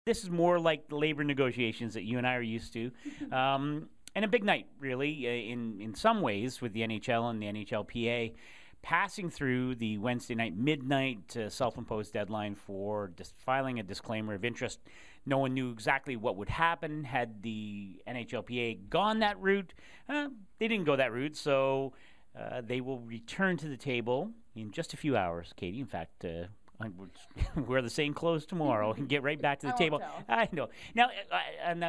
This is more like the labor negotiations that you and I are used to. And a big night, really, in some ways, with the NHL and the NHLPA passing through the Wednesday night midnight self-imposed deadline for filing a disclaimer of interest. No one knew exactly what would happen had the NHLPA gone that route. They didn't go that route, so they will return to the table in just a few hours, Katie. In fact, wear the same clothes tomorrow and get right back to the table. I know. Now,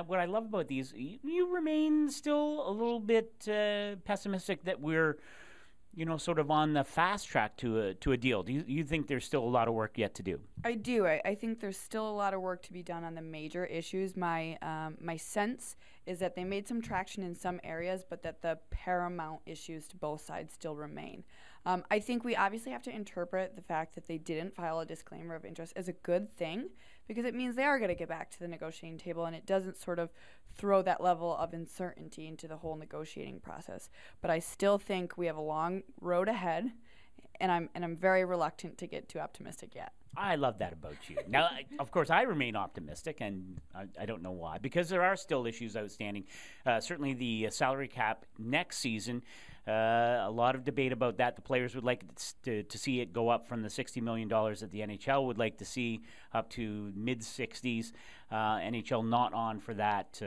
what I love about these, you remain still a little bit pessimistic that we're, sort of on the fast track to a deal. Do you think there's still a lot of work yet to do? I do. I think there's still a lot of work to be done on the major issues. My sense is that they made some traction in some areas, but that the paramount issues to both sides still remain. I think we obviously have to interpret the fact that they didn't file a disclaimer of interest as a good thing, because it means they are going to get back to the negotiating table, and it doesn't sort of throw that level of uncertainty into the whole negotiating process. But I still think we have a long road ahead, and I'm very reluctant to get too optimistic yet. I love that about you. Now, of course, I remain optimistic, and I don't know why, because there are still issues outstanding. Certainly the salary cap next season, a lot of debate about that. The players would like to see it go up from the $60 million that the NHL would like to see up to mid-60s. NHL not on for that.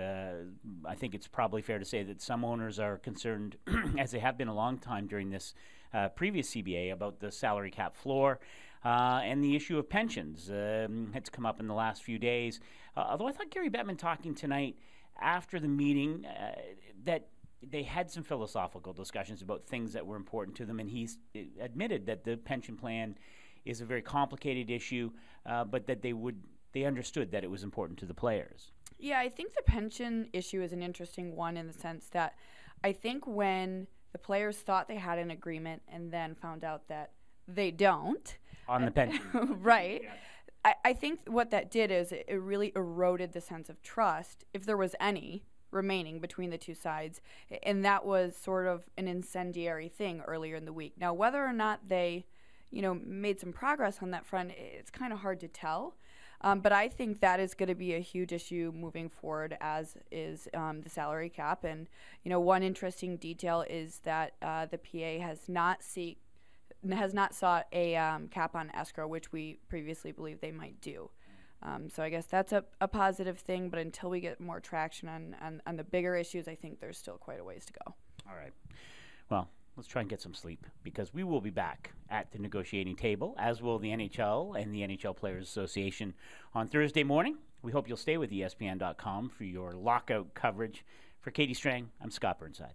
I think it's probably fair to say that some owners are concerned, as they have been a long time during this previous CBA, about the salary cap floor. And the issue of pensions has come up in the last few days. Although I thought Gary Bettman talking tonight after the meeting that they had some philosophical discussions about things that were important to them, and he's admitted that the pension plan is a very complicated issue, but that they understood that it was important to the players. Yeah, I think the pension issue is an interesting one in the sense that I think when the players thought they had an agreement and then found out that they don't, on the pension. Right. Yeah. I think what that did is it really eroded the sense of trust, if there was any remaining between the two sides. And that was sort of an incendiary thing earlier in the week. Now, whether or not they, made some progress on that front, it's kind of hard to tell. But I think that is going to be a huge issue moving forward, as is the salary cap. And, one interesting detail is that the PA has not sought a cap on escrow, which we previously believed they might do. So I guess that's a positive thing, but until we get more traction on the bigger issues, I think there's still quite a ways to go. All right. Well, let's try and get some sleep, because we will be back at the negotiating table, as will the NHL and the NHL Players Association on Thursday morning. We hope you'll stay with ESPN.com for your lockout coverage. For Katie Strang, I'm Scott Burnside.